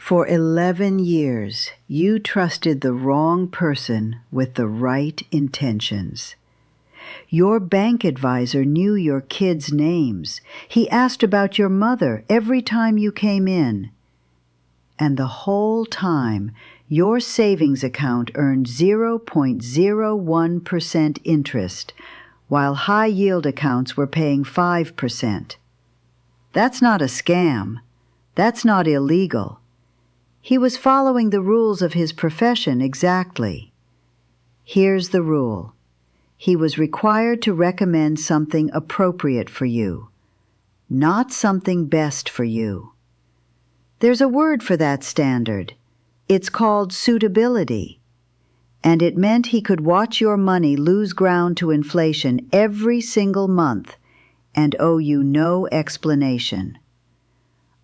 For 11 years, you trusted the wrong person with the right intentions. Your bank advisor knew your kids' names. He asked about your mother every time you came in. And the whole time, your savings account earned 0.01% interest, while high-yield accounts were paying 5%. That's not a scam. That's not illegal. He was following the rules of his profession exactly. Here's the rule. He was required to recommend something appropriate for you, not something best for you. There's a word for that standard. It's called suitability. And it meant he could watch your money lose ground to inflation every single month and owe you no explanation.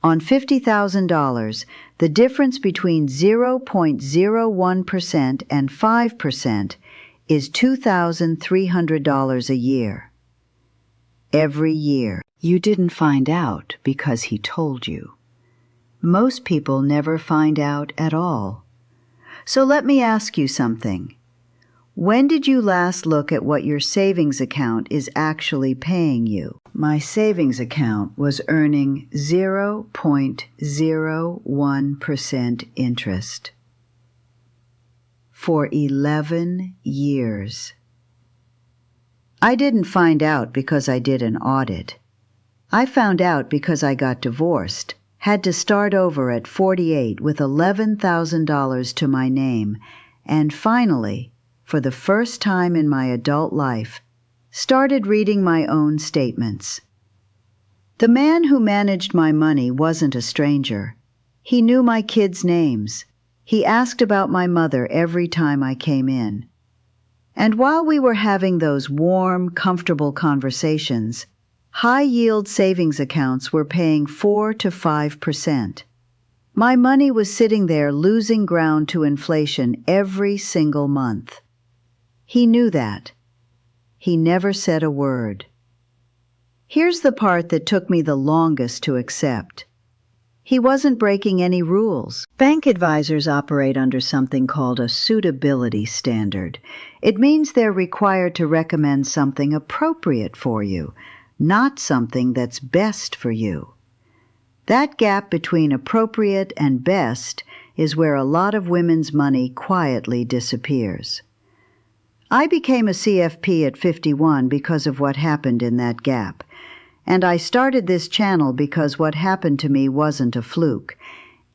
On $50,000, the difference between 0.01% and 5% is $2,300 a year. Every year. You didn't find out because he told you. Most people never find out at all. So let me ask you something. When did you last look at what your savings account is actually paying you? My savings account was earning 0.01% interest for 11 years. I didn't find out because I did an audit. I found out because I got divorced, had to start over at 48 with $11,000 to my name, and finally, for the first time in my adult life, started reading my own statements. The man who managed my money wasn't a stranger. He knew my kids' names. He asked about my mother every time I came in. And while we were having those warm, comfortable conversations, high-yield savings accounts were paying 4 to 5%. My money was sitting there losing ground to inflation every single month. He knew that. He never said a word. Here's the part that took me the longest to accept. He wasn't breaking any rules. Bank advisors operate under something called a suitability standard. It means they're required to recommend something appropriate for you, not something that's best for you. That gap between appropriate and best is where a lot of women's money quietly disappears. I became a CFP at 51 because of what happened in that gap. And I started this channel because what happened to me wasn't a fluke.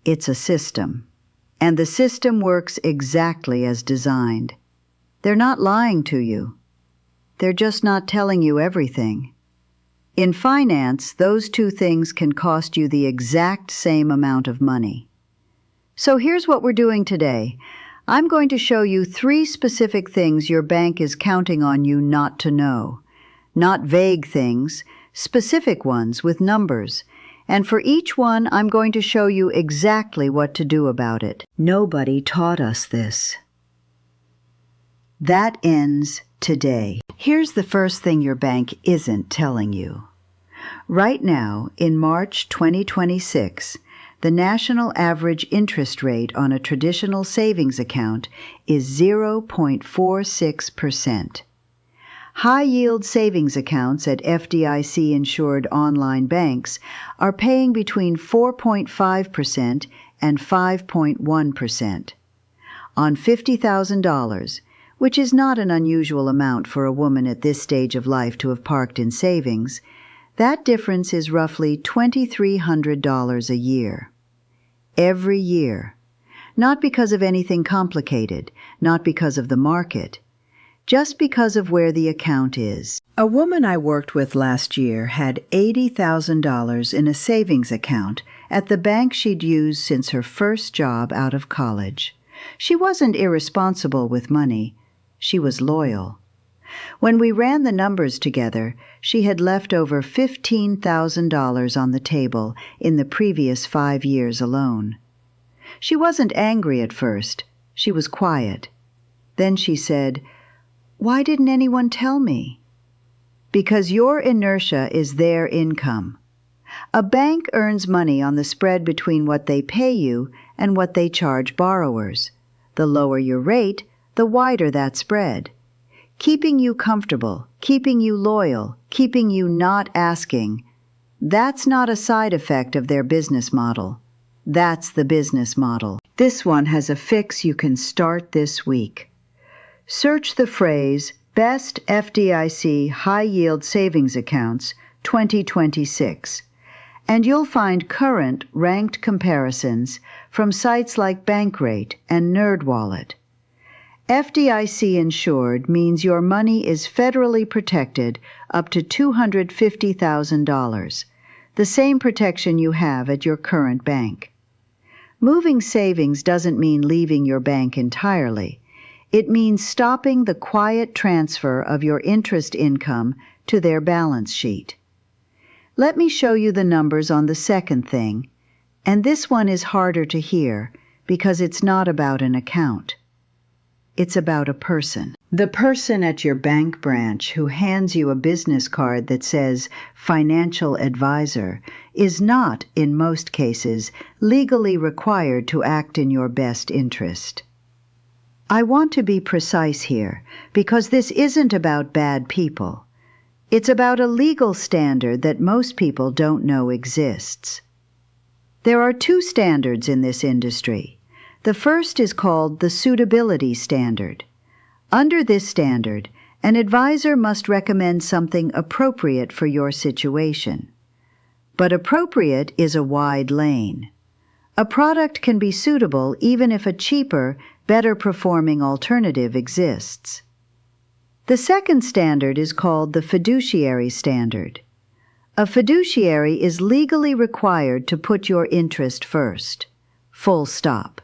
It's a system. And the system works exactly as designed. They're not lying to you. They're just not telling you everything. In finance, those two things can cost you the exact same amount of money. So here's what we're doing today. I'm going to show you 3 specific things your bank is counting on you not to know. Not vague things, specific ones with numbers. And for each one, I'm going to show you exactly what to do about it. Nobody taught us this. That ends today. Here's the first thing your bank isn't telling you. Right now, in March 2026, the national average interest rate on a traditional savings account is 0.46%. High-yield savings accounts at FDIC-insured online banks are paying between 4.5% and 5.1%. On $50,000, which is not an unusual amount for a woman at this stage of life to have parked in savings, that difference is roughly $2,300 a year. Every year. Not because of anything complicated, not because of the market, just because of where the account is. A woman I worked with last year had $80,000 in a savings account at the bank she'd used since her first job out of college. She wasn't irresponsible with money. She was loyal. When we ran the numbers together, she had left over $15,000 on the table in the previous 5 years alone. She wasn't angry at first. She was quiet. Then she said, "Why didn't anyone tell me?" Because your inertia is their income. A bank earns money on the spread between what they pay you and what they charge borrowers. The lower your rate, the wider that spread. Keeping you comfortable, keeping you loyal, keeping you not asking. That's not a side effect of their business model. That's the business model. This one has a fix you can start this week. Search the phrase Best FDIC High Yield Savings Accounts 2026, and you'll find current ranked comparisons from sites like Bankrate and NerdWallet. FDIC insured means your money is federally protected up to $250,000, the same protection you have at your current bank. Moving savings doesn't mean leaving your bank entirely. It means stopping the quiet transfer of your interest income to their balance sheet. Let me show you the numbers on the second thing, and this one is harder to hear because it's not about an account. It's about a person. The person at your bank branch who hands you a business card that says financial advisor is not, in most cases, legally required to act in your best interest. I want to be precise here because this isn't about bad people. It's about a legal standard that most people don't know exists. There are two standards in this industry. The first is called the suitability standard. Under this standard, an advisor must recommend something appropriate for your situation. But appropriate is a wide lane. A product can be suitable even if a cheaper, better performing alternative exists. The second standard is called the fiduciary standard. A fiduciary is legally required to put your interest first. Full stop.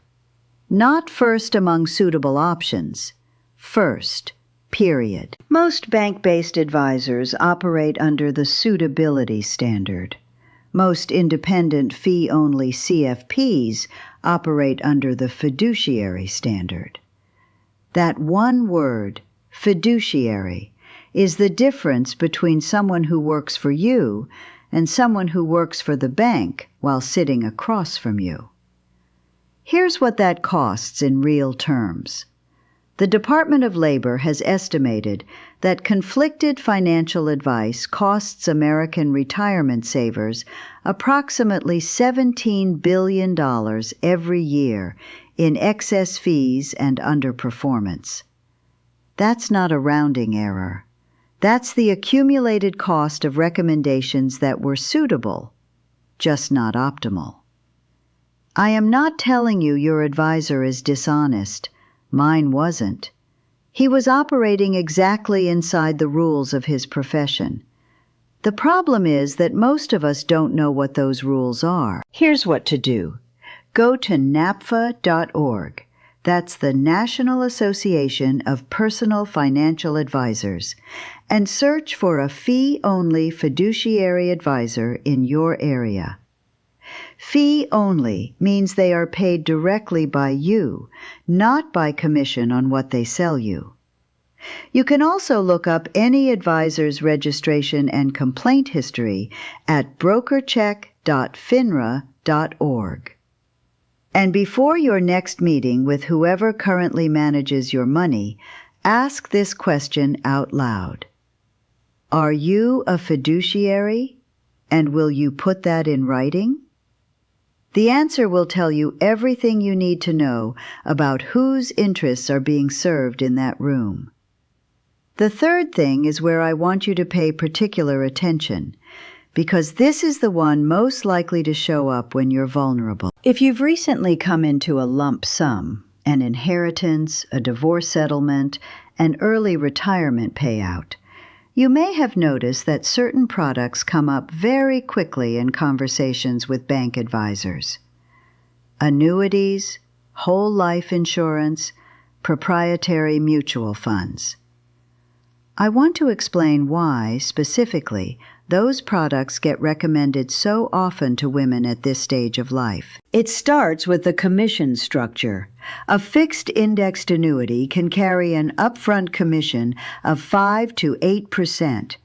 Not first among suitable options. First, period. Most bank-based advisors operate under the suitability standard. Most independent fee-only CFPs operate under the fiduciary standard. That one word, fiduciary, is the difference between someone who works for you and someone who works for the bank while sitting across from you. Here's what that costs in real terms. The Department of Labor has estimated that conflicted financial advice costs American retirement savers approximately $17 billion every year in excess fees and underperformance. That's not a rounding error. That's the accumulated cost of recommendations that were suitable, just not optimal. I am not telling you your advisor is dishonest. Mine wasn't. He was operating exactly inside the rules of his profession. The problem is that most of us don't know what those rules are. Here's what to do. Go to NAPFA.org. That's the National Association of Personal Financial Advisors, and search for a fee-only fiduciary advisor in your area. Fee only means they are paid directly by you, not by commission on what they sell you. You can also look up any advisor's registration and complaint history at brokercheck.finra.org. And before your next meeting with whoever currently manages your money, ask this question out loud. Are you a fiduciary? And will you put that in writing? The answer will tell you everything you need to know about whose interests are being served in that room. The third thing is where I want you to pay particular attention, because this is the one most likely to show up when you're vulnerable. If you've recently come into a lump sum, an inheritance, a divorce settlement, an early retirement payout, you may have noticed that certain products come up very quickly in conversations with bank advisors. Annuities, whole life insurance, proprietary mutual funds. I want to explain why, specifically, those products get recommended so often to women at this stage of life. It starts with the commission structure. A fixed indexed annuity can carry an upfront commission of 5 to 8%,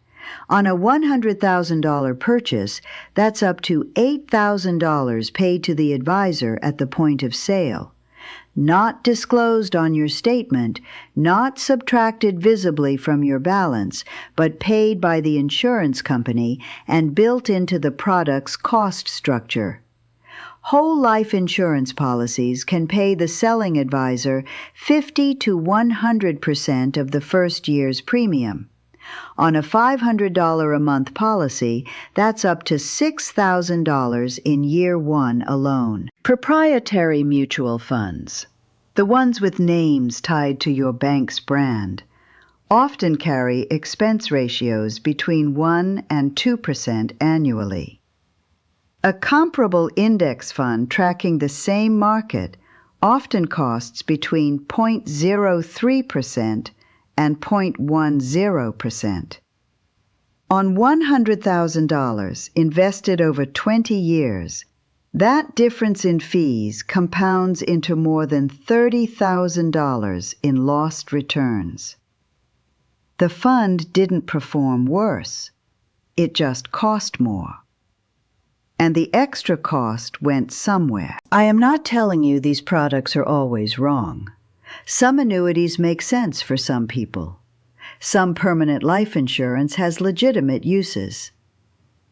On a $100,000 purchase, that's up to $8,000 paid to the advisor at the point of sale. Not disclosed on your statement, not subtracted visibly from your balance, but paid by the insurance company and built into the product's cost structure. Whole life insurance policies can pay the selling advisor 50 to 100% of the first year's premium. On a $500 a month policy, that's up to $6,000 in year one alone. Proprietary mutual funds, the ones with names tied to your bank's brand, often carry expense ratios between 1 and 2% annually. A comparable index fund tracking the same market often costs between 0.03% and 0.10%. On $100,000 invested over 20 years, that difference in fees compounds into more than $30,000 in lost returns. The fund didn't perform worse. It just cost more. And the extra cost went somewhere. I am not telling you these products are always wrong. Some annuities make sense for some people. Some permanent life insurance has legitimate uses.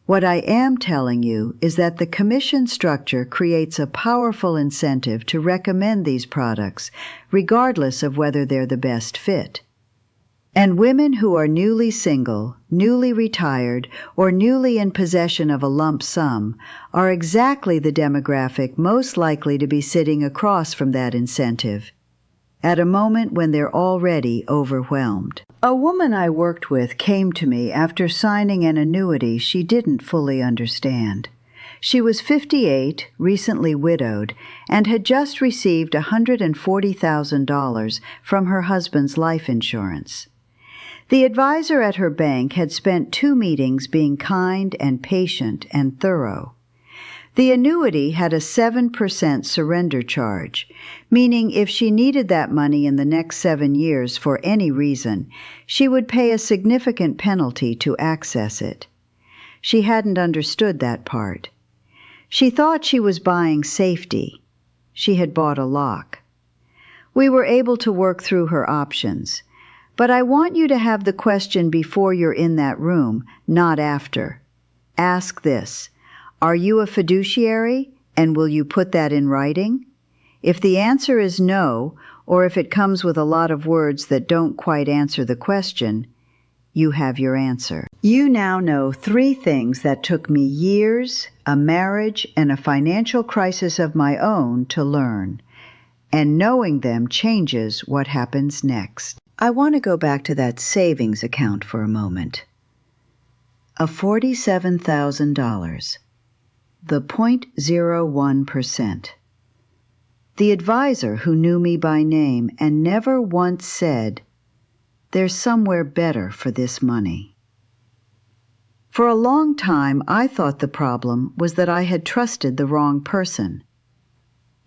What I am telling you is that the commission structure creates a powerful incentive to recommend these products, regardless of whether they're the best fit. And women who are newly single, newly retired, or newly in possession of a lump sum are exactly the demographic most likely to be sitting across from that incentive, at a moment when they're already overwhelmed. A woman I worked with came to me after signing an annuity she didn't fully understand. She was 58, recently widowed, and had just received $140,000 from her husband's life insurance. The advisor at her bank had spent 2 meetings being kind and patient and thorough. The annuity had a 7% surrender charge, meaning if she needed that money in the next 7 years for any reason, she would pay a significant penalty to access it. She hadn't understood that part. She thought she was buying safety. She had bought a lock. We were able to work through her options. But I want you to have the question before you're in that room, not after. Ask this: are you a fiduciary, and will you put that in writing? If the answer is no, or if it comes with a lot of words that don't quite answer the question, you have your answer. You now know 3 things that took me years, a marriage, and a financial crisis of my own to learn. And knowing them changes what happens next. I want to go back to that savings account for a moment. A $47,000. The 0.01%. The advisor who knew me by name and never once said, "There's somewhere better for this money." For a long time, I thought the problem was that I had trusted the wrong person.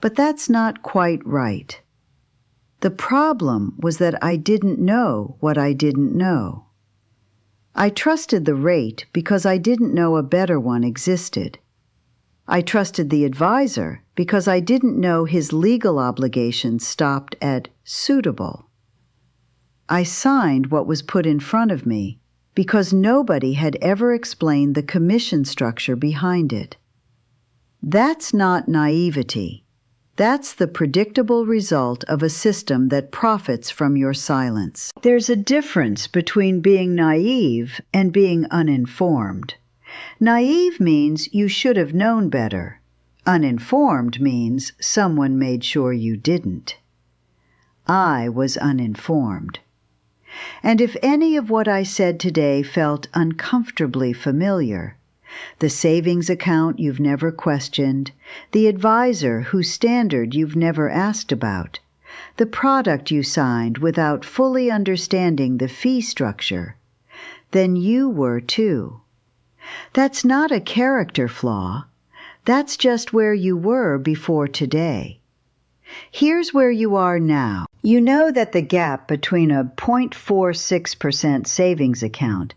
But that's not quite right. The problem was that I didn't know what I didn't know. I trusted the rate because I didn't know a better one existed. I trusted the advisor because I didn't know his legal obligations stopped at suitable. I signed what was put in front of me because nobody had ever explained the commission structure behind it. That's not naivety. That's the predictable result of a system that profits from your silence. There's a difference between being naive and being uninformed. Naive means you should have known better. Uninformed means someone made sure you didn't. I was uninformed. And if any of what I said today felt uncomfortably familiar, the savings account you've never questioned, the advisor whose standard you've never asked about, the product you signed without fully understanding the fee structure, then you were too. That's not a character flaw. That's just where you were before today. Here's where you are now. You know that the gap between a 0.46% savings account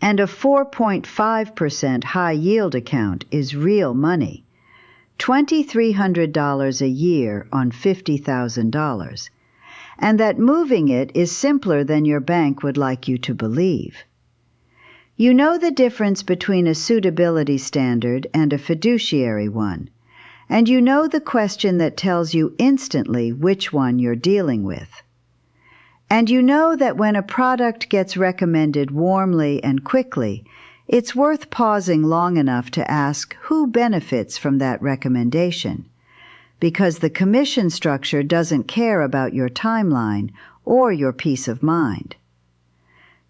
And a 4.5% high yield account is real money. $2,300 a year on $50,000. And that moving it is simpler than your bank would like you to believe. You know the difference between a suitability standard and a fiduciary one, and you know the question that tells you instantly which one you're dealing with. And you know that when a product gets recommended warmly and quickly, it's worth pausing long enough to ask who benefits from that recommendation, because the commission structure doesn't care about your timeline or your peace of mind.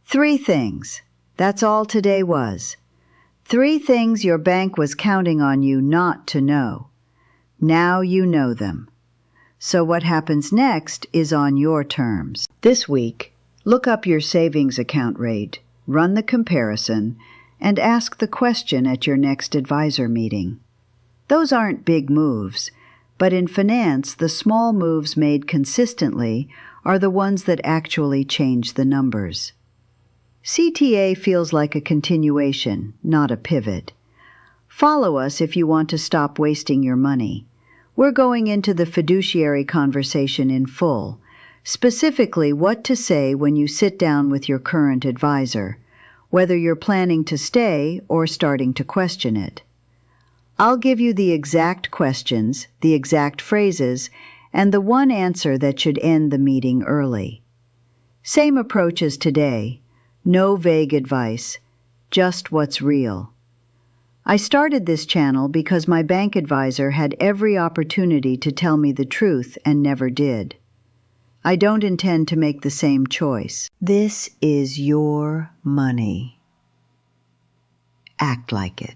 3 things. That's all today was. 3 things your bank was counting on you not to know. Now you know them. So what happens next is on your terms. This week, look up your savings account rate, run the comparison, and ask the question at your next advisor meeting. Those aren't big moves, but in finance, the small moves made consistently are the ones that actually change the numbers. CTA feels like a continuation, not a pivot. Follow us if you want to stop wasting your money. We're going into the fiduciary conversation in full, specifically what to say when you sit down with your current advisor, whether you're planning to stay or starting to question it. I'll give you the exact questions, the exact phrases, and the one answer that should end the meeting early. Same approach as today, no vague advice, just what's real. I started this channel because my bank advisor had every opportunity to tell me the truth and never did. I don't intend to make the same choice. This is your money. Act like it.